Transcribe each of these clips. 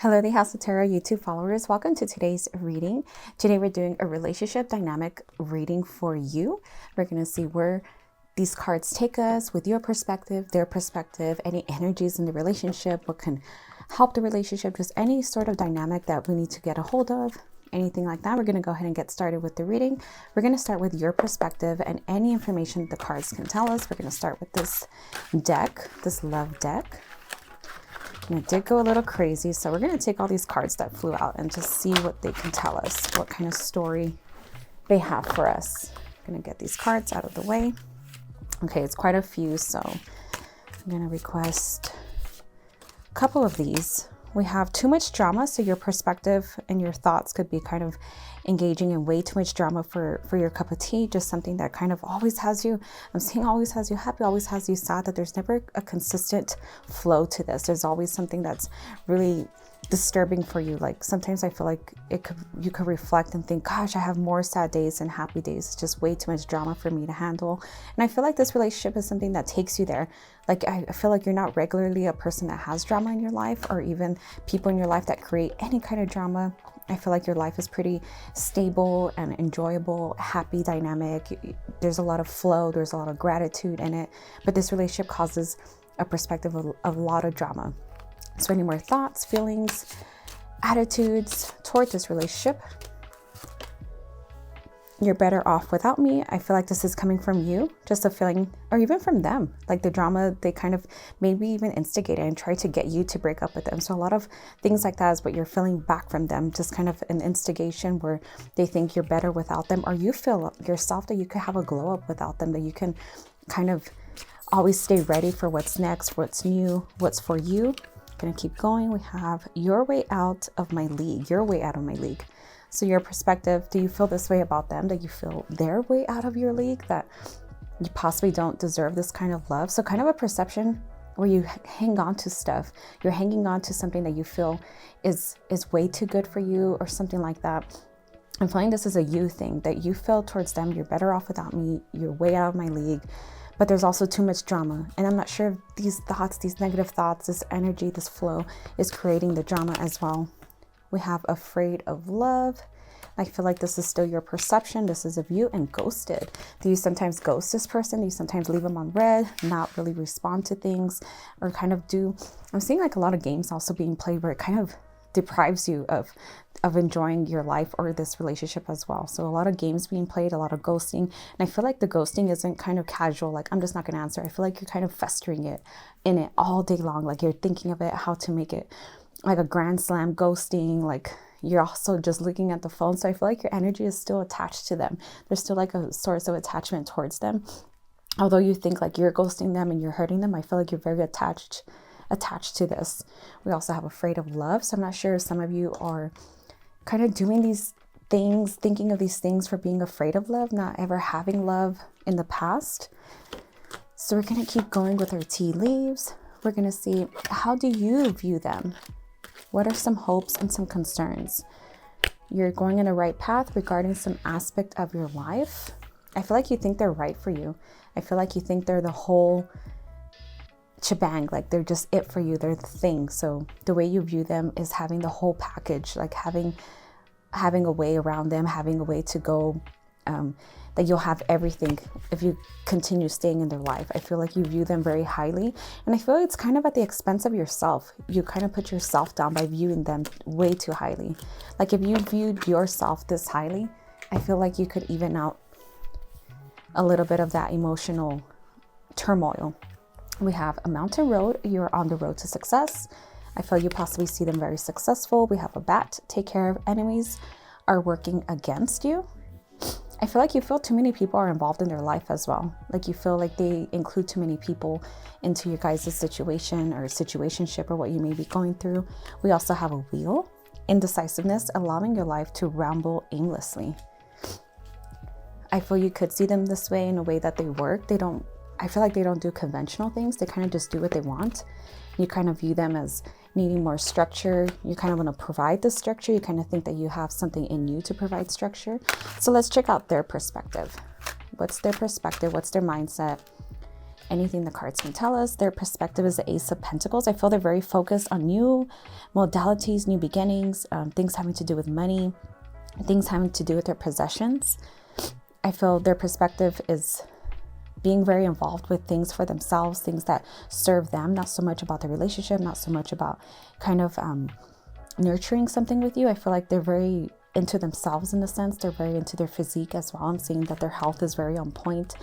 Hello, the House of Tarot YouTube followers. Welcome to today's reading. Today we're doing a relationship dynamic reading for you. We're going to see where these cards take us with your perspective, their perspective, any energies in the relationship, what can help the relationship, just any sort of dynamic that we need to get a hold of, anything like that. We're going to go ahead and get started with the reading. We're going to start with your perspective and any information the cards can tell us. We're going to start with this deck, this love deck. And it did go a little crazy, so we're going to take all these cards that flew out and just see what they can tell us, what kind of story they have for us. I'm going to get these cards out of the way. Okay, it's quite a few, so I'm going to request a couple of these. We have too much drama, so your perspective and your thoughts could be kind of engaging in way too much drama for your cup of tea, just something that kind of always has you, I'm saying always has you happy, always has you sad, that there's never a consistent flow to this. There's always something that's really disturbing for you. Like sometimes I feel like you could reflect and think, gosh, I have more sad days than happy days. It's just way too much drama for me to handle. And I feel like this relationship is something that takes you there. Like I feel like you're not regularly a person that has drama in your life, or even people in your life that create any kind of drama. I feel like your life is pretty stable and enjoyable, happy, dynamic. There's a lot of flow. There's a lot of gratitude in it. But this relationship causes a perspective of a lot of drama. So any more thoughts, feelings, attitudes toward this relationship? You're better off without me. I feel like this is coming from you, just a feeling, or even from them. Like the drama, they kind of maybe even instigated and tried to get you to break up with them. So a lot of things like that is what you're feeling back from them, just kind of an instigation where they think you're better without them, or you feel yourself that you could have a glow up without them, that you can kind of always stay ready for what's next, what's new, what's for you. Gonna keep going. We have your way out of my league, your way out of my league. So your perspective, do you feel this way about them, that you feel their way out of your league, that you possibly don't deserve this kind of love? So kind of a perception where you hang on to stuff. You're hanging on to something that you feel is way too good for you, or something like that. I'm feeling this is a you thing, that you feel towards them, you're better off without me, you're way out of my league. But there's also too much drama. And I'm not sure if these thoughts, these negative thoughts, this energy, this flow is creating the drama as well. We have afraid of love. I feel like this is still your perception. This is of you. And ghosted. Do you sometimes ghost this person? Do you sometimes leave them on red, not really respond to things, or kind of do? I'm seeing like a lot of games also being played where it kind of deprives you of enjoying your life or this relationship as well. So a lot of games being played, a lot of ghosting. And I feel like the ghosting isn't kind of casual, like I'm just not going to answer. I feel like you're kind of festering in it all day long. Like you're thinking of it, how to make it like a grand slam ghosting. Like you're also just looking at the phone. So I feel like your energy is still attached to them. There's still like a source of attachment towards them. Although you think like you're ghosting them and you're hurting them, I feel like you're very attached to this. We also have afraid of love. So I'm not sure if some of you are kind of doing these things, thinking of these things for being afraid of love, not ever having love in the past. So we're going to keep going with our tea leaves. We're going to see, how do you view them? What are some hopes and some concerns? You're going in the right path regarding some aspect of your life. I feel like you think they're right for you. I feel like you think they're the whole shebang, like they're just it for you, they're the thing. So the way you view them is having the whole package, like having a way around them, having a way to go, that you'll have everything if you continue staying in their life. I feel like you view them very highly, and I feel like it's kind of at the expense of yourself. You kind of put yourself down by viewing them way too highly. Like if you viewed yourself this highly, I feel like you could even out a little bit of that emotional turmoil. We have a mountain road. You're on the road to success. I feel you possibly see them very successful. We have a bat. Take care of enemies are working against you. I feel like you feel too many people are involved in their life as well. Like you feel like they include too many people into your guys' situation or situationship or what you may be going through. We also have a wheel. Indecisiveness, allowing your life to ramble aimlessly. I feel you could see them this way in a way that they work. I feel like they don't do conventional things. They kind of just do what they want. You kind of view them as needing more structure. You kind of want to provide the structure. You kind of think that you have something in you to provide structure. So let's check out their perspective. What's their perspective? What's their mindset? anything the cards can tell us. Their perspective is the Ace of Pentacles. I feel they're very focused on new modalities, new beginnings, things having to do with money, things having to do with their possessions. I feel their perspective is being very involved with things for themselves, things that serve them, not so much about the relationship, not so much about kind of nurturing something with you. I feel like they're very into themselves in a sense. They're very into their physique as well. I'm seeing that their health is very on point.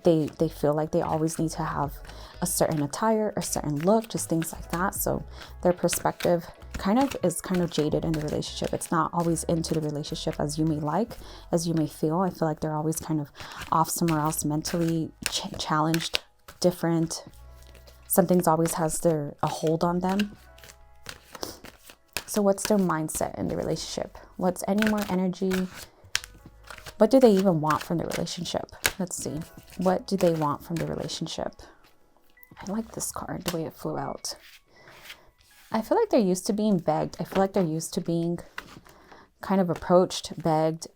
They feel like they always need to have a certain attire, a certain look, just things like that. So their perspective is kind of jaded in the relationship. It's not always into the relationship as you may like, as you may feel. I feel like they're always kind of off somewhere else, mentally challenged, different. Something's always has a hold on them. So what's their mindset in the relationship? What's any more energy? What do they even want from the relationship? Let's see. What do they want from the relationship? I like this card, the way it flew out. I feel like they're used to being begged. I feel like they're used to being kind of approached, begged,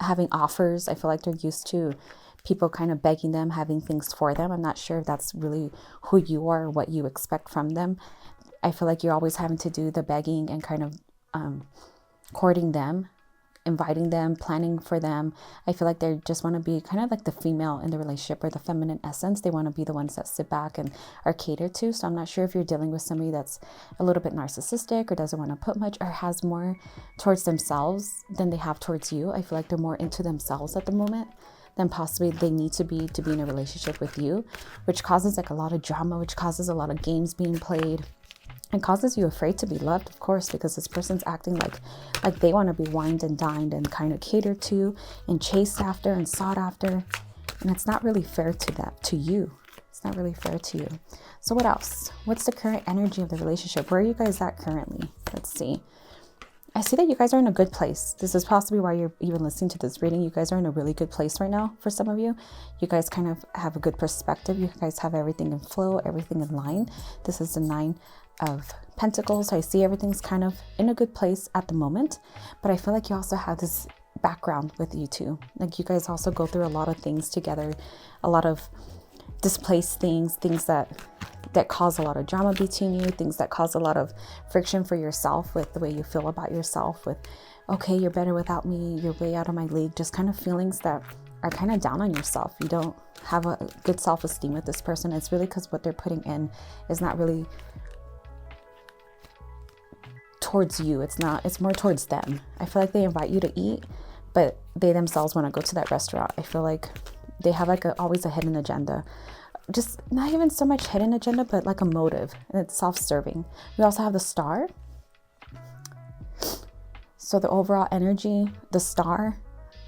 having offers. I feel like they're used to people kind of begging them, having things for them. I'm not sure if that's really who you are or what you expect from them. I feel like you're always having to do the begging and kind of courting them, inviting them, planning for them. I feel like they just want to be kind of like the female in the relationship, or the feminine essence. They want to be the ones that sit back and are catered to. So I'm not sure if you're dealing with somebody that's a little bit narcissistic or doesn't want to put much, or has more towards themselves than they have towards you. I feel like they're more into themselves at the moment than possibly they need to be in a relationship with you, which causes like a lot of drama, which causes a lot of games being played. And causes you afraid to be loved, of course, because this person's acting like they want to be wined and dined and kind of catered to and chased after and sought after. And it's not really fair to you. It's not really fair to you. So what else? What's the current energy of the relationship? Where are you guys at currently? Let's see. I see that you guys are in a good place. This is possibly why you're even listening to this reading. You guys are in a really good place right now. For some of you, you guys kind of have a good perspective. You guys have everything in flow, everything in line. This is the 9 of Pentacles. I see everything's kind of in a good place at the moment, but I feel like you also have this background with you two. Like you guys also go through a lot of things together, a lot of displaced things that cause a lot of drama between you, things that cause a lot of friction for yourself with the way you feel about yourself, with, okay, you're better without me, you're way out of my league, just kind of feelings that are kind of down on yourself. You don't have a good self-esteem with this person. It's really because what they're putting in is not really towards you. It's more towards them. I feel like they invite you to eat, but they themselves want to go to that restaurant. I feel like they have like always a hidden agenda. Just not even so much hidden agenda, but like a motive, and it's self-serving. We also have the Star. So the overall energy, the Star,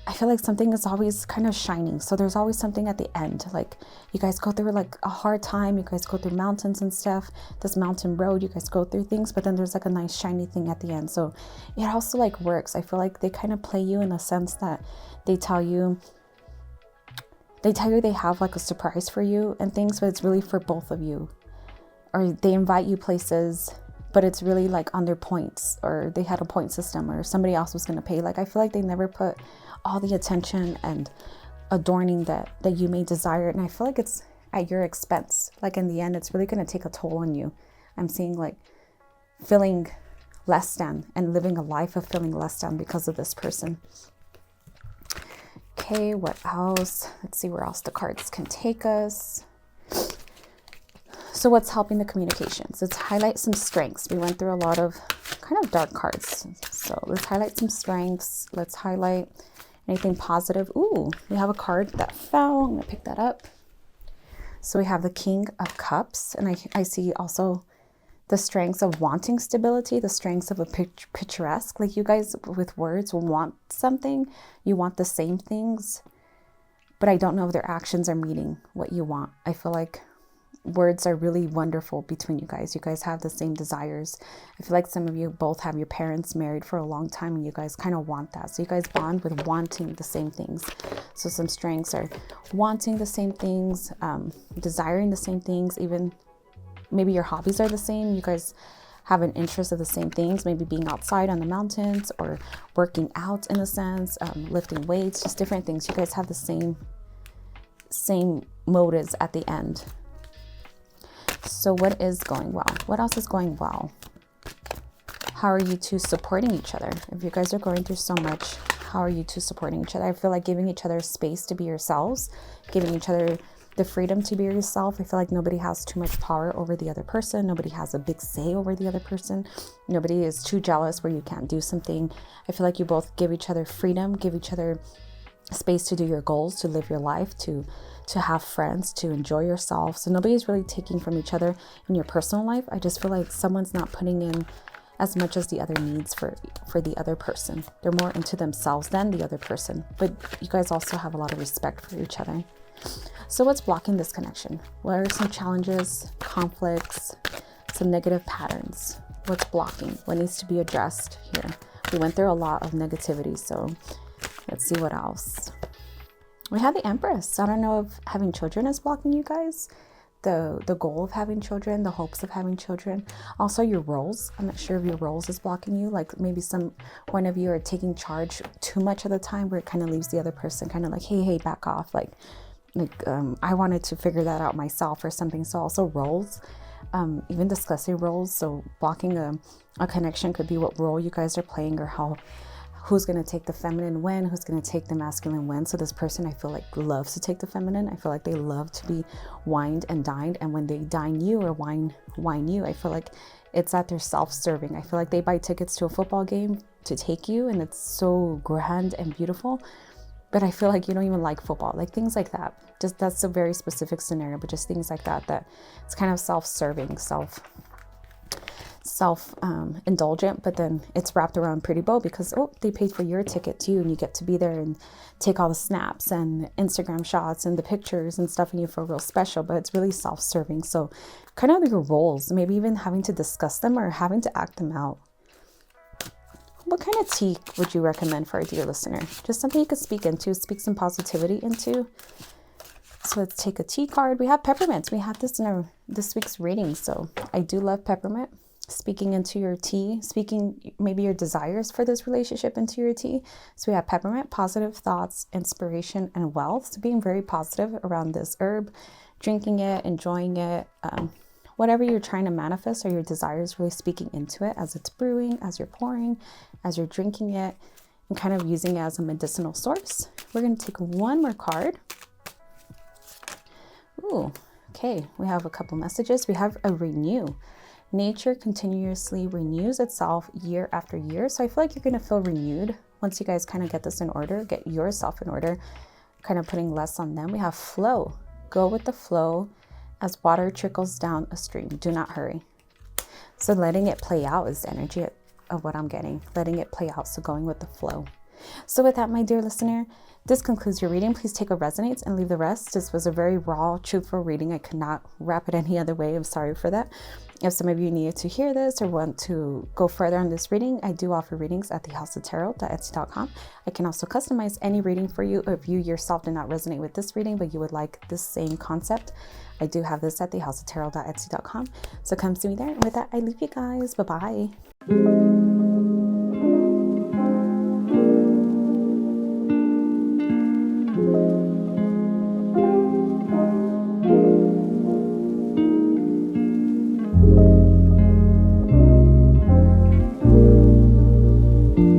I feel like something is always kind of shining. So there's always something at the end. Like you guys go through like a hard time. You guys go through mountains and stuff. This mountain road, you guys go through things, but then there's like a nice shiny thing at the end. So it also like works. I feel like they kind of play you in a sense that they tell you they have like a surprise for you and things, but it's really for both of you. Or they invite you places, but it's really like on their points, or they had a point system, or somebody else was going to pay. Like I feel like they never put all the attention and adorning that you may desire. And I feel like it's at your expense. Like in the end, it's really going to take a toll on you. I'm seeing like feeling less than and living a life of feeling less than because of this person. Okay, what else? Let's see where else the cards can take us. So what's helping the communications? Let's highlight some strengths. We went through a lot of kind of dark cards. So let's highlight some strengths. Let's highlight anything positive. Ooh, we have a card that fell. I'm gonna pick that up. So we have the King of Cups, and I see also the strengths of wanting stability, the strengths of a picturesque. Like you guys with words will want something. You want the same things, but I don't know if their actions are meeting what you want. I feel like words are really wonderful between you guys. You guys have the same desires. I feel like some of you both have your parents married for a long time, and you guys kind of want that. So you guys bond with wanting the same things. So some strengths are wanting the same things, desiring the same things. Even maybe your hobbies are the same. You guys have an interest of the same things, maybe being outside on the mountains or working out in a sense, lifting weights, just different things. You guys have the same motives at the end. So what is going well? What else is going well? How are you two supporting each other? If you guys are going through so much, how are you two supporting each other? I feel like giving each other space to be yourselves, giving each other the freedom to be yourself. I feel like nobody has too much power over the other person. Nobody has a big say over the other person. Nobody is too jealous where you can't do something. I feel like you both give each other freedom, give each other space to do your goals, to live your life, to have friends, to enjoy yourself. So nobody's really taking from each other in your personal life. I just feel like someone's not putting in as much as the other needs for the other person. They're more into themselves than the other person. But you guys also have a lot of respect for each other. So what's blocking this connection? What are some challenges, conflicts, some negative patterns? What's blocking? What needs to be addressed here? We went through a lot of negativity, so let's see what else. We have the Empress. I don't know if having children is blocking you guys. The goal of having children, the hopes of having children. Also your roles. I'm not sure if your roles is blocking you. Like maybe one of you are taking charge too much of the time where it kind of leaves the other person kind of like, hey, back off. Like I wanted to figure that out myself or something. So also roles, even discussing roles. So blocking a connection could be what role you guys are playing or who's going to take the feminine when, who's going to take the masculine when. So this person, I feel like, loves to take the feminine. I feel like they love to be wined and dined. And when they dine you or wine you, I feel like it's that they're self-serving. I feel like they buy tickets to a football game to take you, and it's so grand and beautiful. But I feel like you don't even like football, like things like that. Just that's a very specific scenario, but just things like that it's kind of self-serving, self-indulgent, but then it's wrapped around pretty bow because they paid for your ticket too, and you get to be there and take all the snaps and Instagram shots and the pictures and stuff, and you feel real special. But it's really self-serving. So kind of your roles, maybe even having to discuss them or having to act them out. What kind of tea would you recommend for our dear listener? Just something you could speak some positivity into. So let's take a tea card. We have peppermint. We have this in this week's reading. So I do love peppermint. Speaking into your tea, speaking maybe your desires for this relationship into your tea. So we have peppermint, positive thoughts, inspiration, and wealth. So being very positive around this herb, drinking it, enjoying it, whatever you're trying to manifest or your desires, really speaking into it as it's brewing, as you're pouring, as you're drinking it, and kind of using it as a medicinal source. We're going to take one more card. Ooh, okay. We have a couple messages. We have a renew. Nature continuously renews itself year after year. So I feel like you're going to feel renewed once you guys kind of get this in order, get yourself in order, kind of putting less on them. We have flow. Go with the flow as water trickles down a stream. Do not hurry. So letting it play out is the energy of what I'm getting. Letting it play out. So going with the flow. So with that, my dear listener, this concludes your reading. Please take what resonates and leave the rest. This was a very raw, truthful reading. I could not wrap it any other way. I'm sorry for that. If some of you needed to hear this or want to go further on this reading, I do offer readings at thehouseoftarot.etsy.com. I can also customize any reading for you. If you yourself did not resonate with this reading, but you would like this same concept, I do have this at thehouseoftarot.etsy.com. So come see me there. And with that, I leave you guys. Bye-bye.